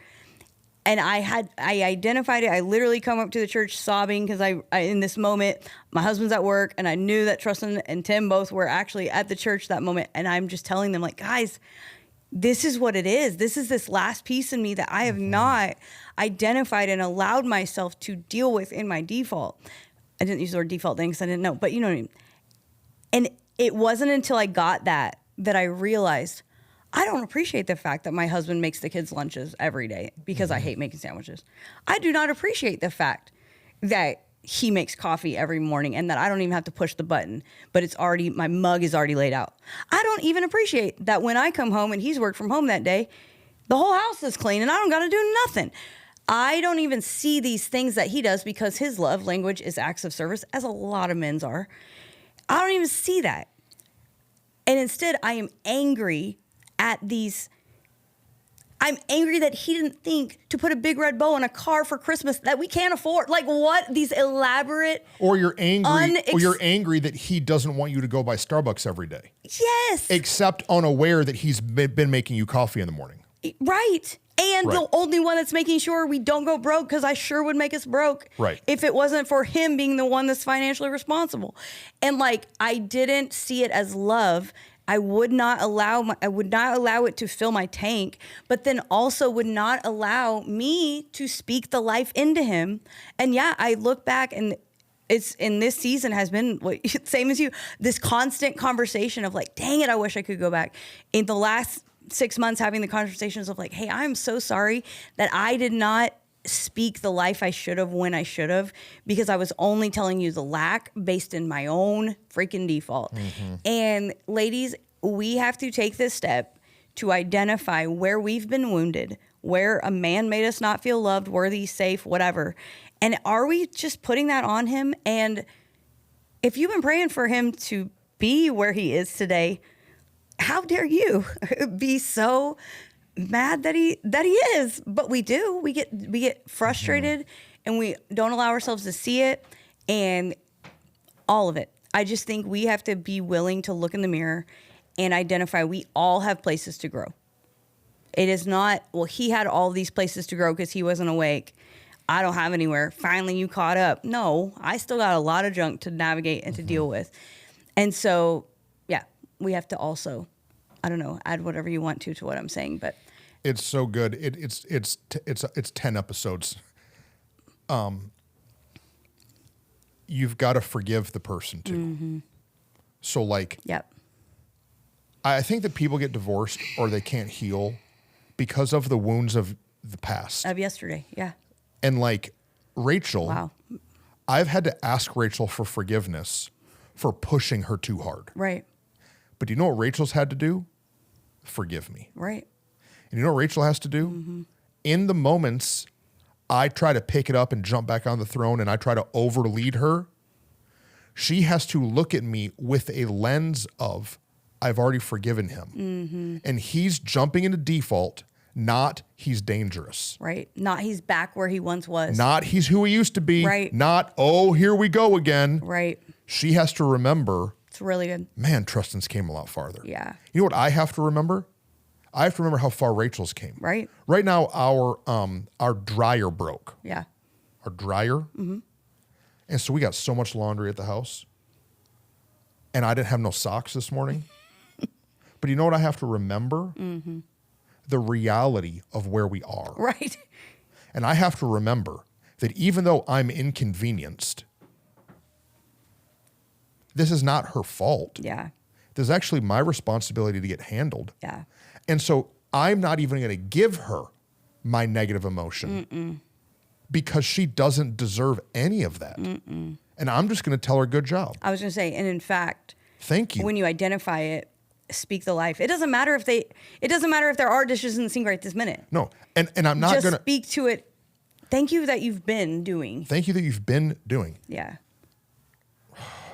And I identified it. I literally come up to the church sobbing because I in this moment, my husband's at work and I knew that Tristan and Tim both were actually at the church that moment. And I'm just telling them like, guys, this is what it is. This is this last piece in me that I have not identified and allowed myself to deal with in my default. I didn't use the word default thing because I didn't know, but you know what I mean? And it wasn't until I got that I realized I don't appreciate the fact that my husband makes the kids' lunches every day because I hate making sandwiches. I do not appreciate the fact that he makes coffee every morning and that I don't even have to push the button, but my mug is already laid out. I don't even appreciate that when I come home and he's worked from home that day, the whole house is clean and I don't got to do nothing. I don't even see these things that he does because his love language is acts of service, as a lot of men's are. I don't even see that. And instead, I am angry at these. I'm angry that he didn't think to put a big red bow on a car for Christmas that we can't afford. Like what? These elaborate. Or you're angry that he doesn't want you to go by Starbucks every day. Yes. Except unaware that he's been making you coffee in the morning. Right. And the only one that's making sure we don't go broke, because I sure would make us broke if it wasn't for him being the one that's financially responsible. And like, I didn't see it as love. I would not allow it to fill my tank, but then also would not allow me to speak the life into him. And yeah, I look back and it's in this season has been same as you, this constant conversation of like, dang it, I wish I could go back. In the last 6 months, having the conversations of like, hey, I'm so sorry that I did not speak the life I should have when I should have, because I was only telling you the lack based in my own freaking default. And ladies, we have to take this step to identify where we've been wounded, where a man made us not feel loved, worthy, safe, whatever. And are we just putting that on him? And if you've been praying for him to be where he is today, how dare you be so mad that he is? But we do. We get frustrated and we don't allow ourselves to see it, and all of it. I just think we have to be willing to look in the mirror and identify we all have places to grow. It is not, well, he had all these places to grow because he wasn't awake. I don't have anywhere. Finally, you caught up. No, I still got a lot of junk to navigate and to deal with. And so, yeah, we have to also, I don't know, add whatever you want to what I'm saying, but it's so good. It's 10 episodes. You've got to forgive the person too. So like, yep. I think that people get divorced or they can't heal because of the wounds of the past. Of yesterday, yeah. And like Rachel, wow. I've had to ask Rachel for forgiveness for pushing her too hard. Right. But do you know what Rachel's had to do? Forgive me. Right. And you know what Rachel has to do? In the moments I try to pick it up and jump back on the throne and I try to overlead her, she has to look at me with a lens of, I've already forgiven him. And he's jumping into default, not he's dangerous. Right. Not he's back where he once was. Not he's who he used to be. Right. Not, oh, here we go again. Right. She has to remember, it's really good. man, Trustin's came a lot farther. Yeah. You know what I have to remember? I have to remember how far Rachel's came. Right. Right now, our dryer broke. Yeah. Our dryer. And so we got so much laundry at the house. And I didn't have no socks this morning. But you know what I have to remember? The reality of where we are. Right. And I have to remember that even though I'm inconvenienced, this is not her fault. Yeah. This is actually my responsibility to get handled. Yeah. And so I'm not even going to give her my negative emotion because she doesn't deserve any of that. And I'm just going to tell her, good job. I was going to say, and in fact, thank you. When you identify it, speak the life. It doesn't matter if there are dishes in the sink right this minute. No. And I'm not going to speak to it. Thank you that you've been doing. Thank you that you've been doing. Yeah.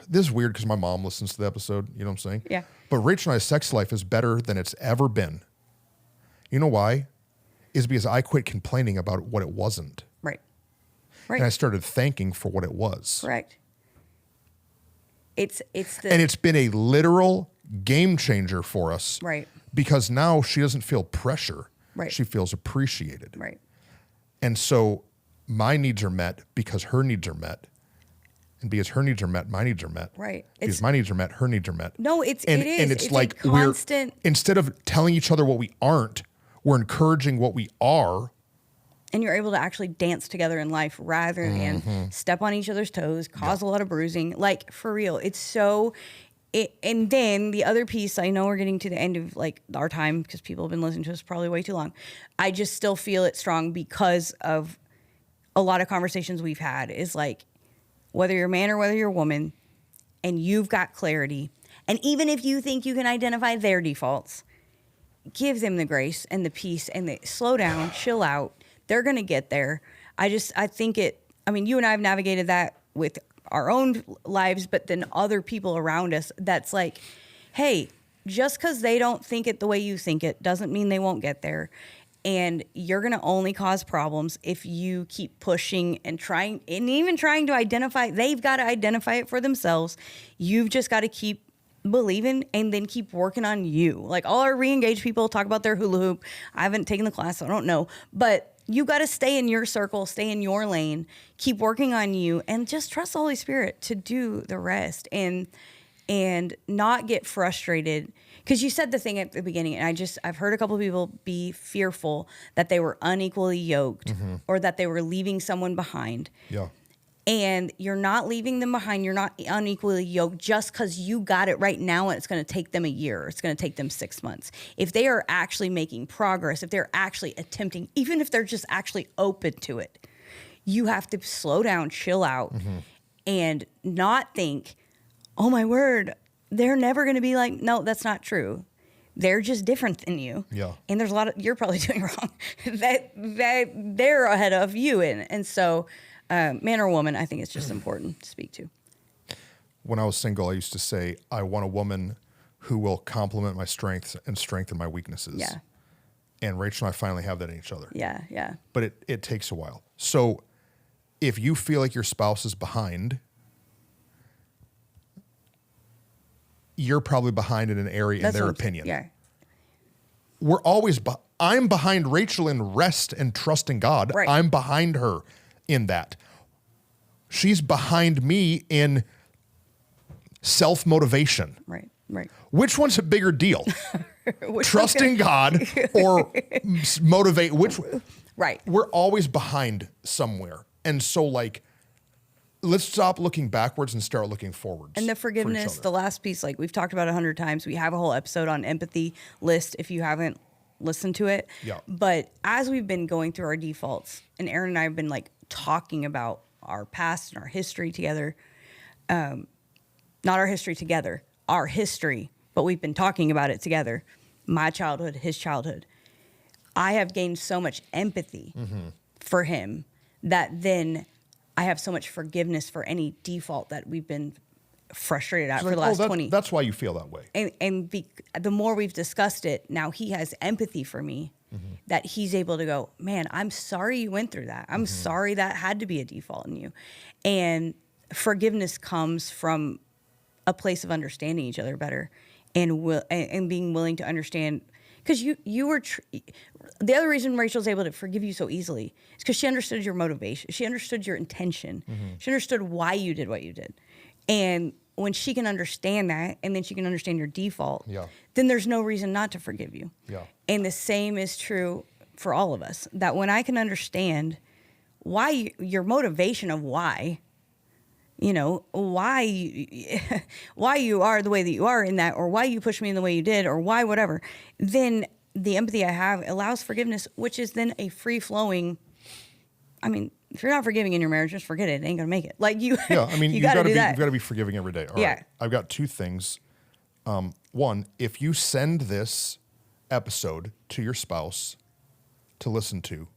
This is weird because my mom listens to the episode. You know what I'm saying? Yeah. But Rachel and I's sex life is better than it's ever been. You know why? Is because I quit complaining about what it wasn't. Right. Right. And I started thanking for what it was. Correct. And it's been a literal game changer for us. Right. Because now she doesn't feel pressure. Right. She feels appreciated. Right. And so my needs are met because her needs are met. And because her needs are met, my needs are met. Right. Because my needs are met, her needs are met. No, it is. And it's like constant. Instead of telling each other what we aren't, we're encouraging what we are. And you're able to actually dance together in life rather than step on each other's toes, cause a lot of bruising. Like, for real, it's so... and then the other piece, I know we're getting to the end of like our time because people have been listening to us probably way too long. I just still feel it strong because of a lot of conversations we've had is like, whether you're a man or whether you're a woman and you've got clarity, and even if you think you can identify their defaults, give them the grace and the peace and the slow down, chill out. They're going to get there. I think you and I have navigated that with our own lives, but then other people around us, that's like, hey, just because they don't think it the way you think it doesn't mean they won't get there. And you're going to only cause problems if you keep pushing and trying, and even trying to identify. They've got to identify it for themselves. You've just got to keep believing and then keep working on you. Like all our re-engaged people talk about their hula hoop. I haven't taken the class, so I don't know. But you got to stay in your circle, stay in your lane, keep working on you, and just trust the Holy Spirit to do the rest and not get frustrated. Because you said the thing at the beginning, and I've heard a couple of people be fearful that they were unequally yoked or that they were leaving someone behind. Yeah. And you're not leaving them behind. You're not unequally yoked just because you got it right now and it's going to take them a year. It's going to take them 6 months. If they are actually making progress, if they're actually attempting, even if they're just actually open to it, you have to slow down, chill out, and not think, oh my word, they're never going to be like, no, that's not true. They're just different than you. Yeah. And there's a lot of, you're probably doing wrong that they're ahead of you in. And so, man or woman, I think it's just important to speak to. When I was single, I used to say, I want a woman who will complement my strengths and strengthen my weaknesses. Yeah. And Rachel and I finally have that in each other. Yeah. Yeah. But it takes a while. So if you feel like your spouse is behind, you're probably behind in an area in their opinion. Yeah. We're always, I'm behind Rachel in rest and trust in God. Right. I'm behind her in that. She's behind me in self-motivation. Right. Right. Which one's a bigger deal? Trusting God or motivate? Right. We're always behind somewhere. And so like, let's stop looking backwards and start looking forwards. And the forgiveness, the last piece, like we've talked about 100 times. We have a whole episode on empathy list if you haven't listened to it. Yeah. But as we've been going through our defaults, and Aaron and I have been like talking about our past and our history together, not our history together, our history, but we've been talking about it together. My childhood, his childhood. I have gained so much empathy for him that then I have so much forgiveness for any default that we've been frustrated at for the last 20. That's why you feel that way. And the more we've discussed it, now he has empathy for me that he's able to go, man, I'm sorry you went through that. I'm sorry that had to be a default in you. And forgiveness comes from a place of understanding each other better and being willing to understand. Because you were, the other reason Rachel's able to forgive you so easily is because she understood your motivation. She understood your intention. She understood why you did what you did. And when she can understand that, and then she can understand your default, then there's no reason not to forgive you. Yeah. And the same is true for all of us. That when I can understand why your motivation of why, you know, why you are the way that you are in that, or why you push me in the way you did, or why whatever, then the empathy I have allows forgiveness, which is then a free-flowing, I mean, if you're not forgiving in your marriage, just forget it. It ain't gonna make it. Like you, yeah. I mean, you've got to be forgiving every day. All right. I've got two things. One, if you send this episode to your spouse to listen to,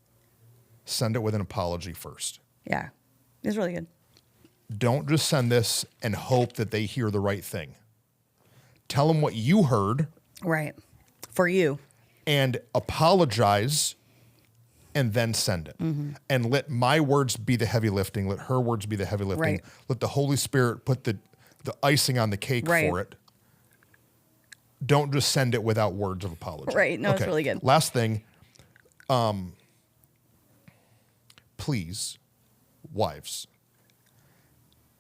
send it with an apology first. Yeah, it's really good. Don't just send this and hope that they hear the right thing. Tell them what you heard. Right. For you. And apologize and then send it. And let my words be the heavy lifting. Let her words be the heavy lifting. Right. Let the Holy Spirit put the icing on the cake for it. Don't just send it without words of apology. Right. No, it's really good. Last thing. Please, wives,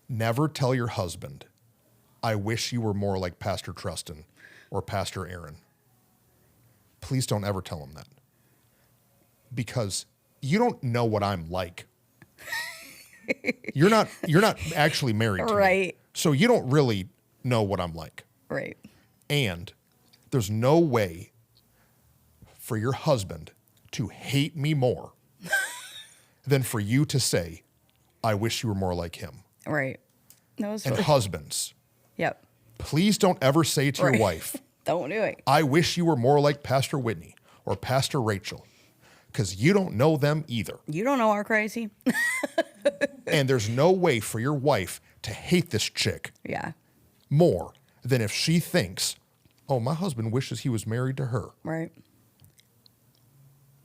never tell your husband, I wish you were more like Pastor Trustin or Pastor Aaron. Please don't ever tell him that. Because you don't know what I'm like. You're not actually married to me. So you don't really know what I'm like. Right. And there's no way for your husband to hate me more than for you to say, I wish you were more like him. Right. No, and husbands. Yep. Please don't ever say to your wife, don't do it. I wish you were more like Pastor Whitney or Pastor Rachel, because you don't know them either. You don't know our crazy. And there's no way for your wife to hate this chick more than if she thinks, oh, my husband wishes he was married to her. Right.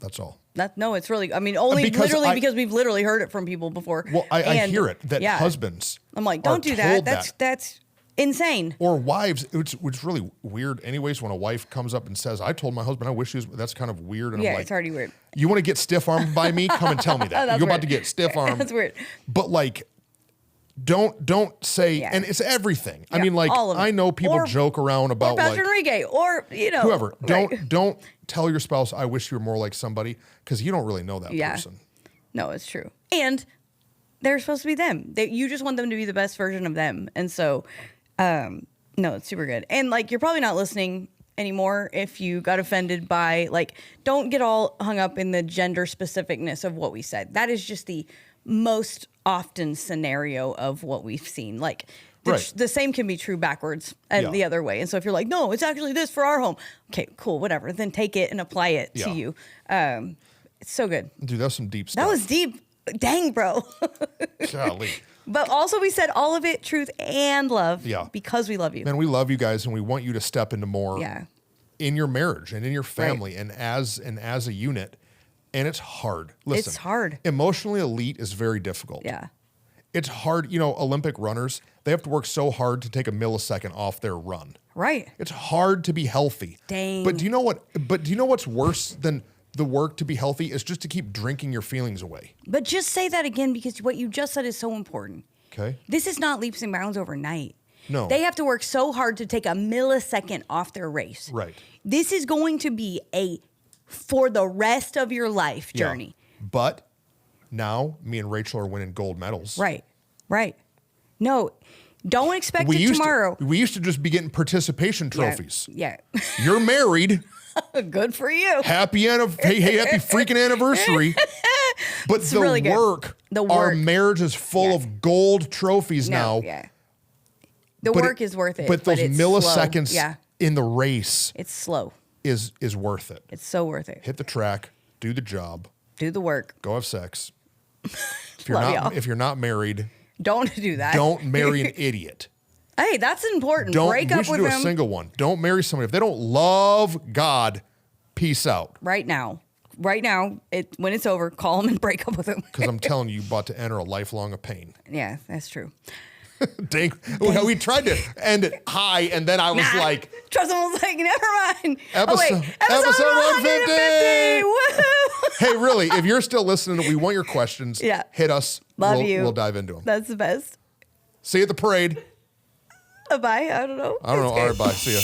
That's all. No, it's really, I mean, only because we've literally heard it from people before. Well, I hear it, that husbands I'm like, don't do that. That's insane. Or wives, it's really weird anyways when a wife comes up and says, I told my husband I wish he was, that's kind of weird. And I'm like, it's already weird. You want to get stiff-armed by me? Come and tell me that. You're about to get stiff-armed. That's weird. But like, don't say, and it's everything. I mean, like, I know people joke around about Pastor Enrique, or, you know. Whoever. Don't tell your spouse, I wish you were more like somebody, because you don't really know that person. No, it's true. And they're supposed to be them. You just want them to be the best version of them. And so, no, it's super good. And like, you're probably not listening anymore if you got offended by, like, don't get all hung up in the gender specificness of what we said. That is just the most often scenario of what we've seen. Like, Right. The same can be true backwards and the other way. And so if you're like, no, it's actually this for our home. Okay, cool, whatever. Then take it and apply it to you. It's so good. Dude, that's some deep stuff. That was deep. Dang, bro. Golly. But also we said all of it, truth and love. Yeah. Because we love you. Man, we love you guys, and we want you to step into more in your marriage and in your family and as a unit. And it's hard. Listen, it's hard. Emotionally elite is very difficult. Yeah. It's hard. You know, Olympic runners, they have to work so hard to take a millisecond off their run. Right. It's hard to be healthy. Dang. But do you know what's worse than the work to be healthy is just to keep drinking your feelings away. But just say that again, because what you just said is so important. Okay. This is not leaps and bounds overnight. No. They have to work so hard to take a millisecond off their race. Right. This is going to be a for the rest of your life journey. Yeah. But now me and Rachel are winning gold medals. Right. Right. No, don't expect it tomorrow. We used to just be getting participation trophies. Yeah. You're married. Good for you. Happy freaking anniversary. But It's really good. Our marriage is full of gold trophies now. Yeah. The work is worth it. But those it's milliseconds slow. in the race It's slow. is worth it. It's so worth it. Hit the track, do the job, Do the work. go have sex. Love If you're not married, don't do that. don't marry an idiot. Hey, that's important. We Break up should with do a them single one. Don't marry somebody. If they don't love God, peace out. right now. Right now, when it's over, call them and break up with them. Because I'm telling you, you're about to enter a lifelong of pain. Yeah, that's true. Dang. We tried to end it high, and then I was like... Trust was like, never mind. Episode 150. Woo! Hey, really, if you're still listening, we want your questions. Yeah. Hit us. Love you. We'll dive into them. That's the best. See you at the parade. Bye. I don't know. All right, bye. See ya.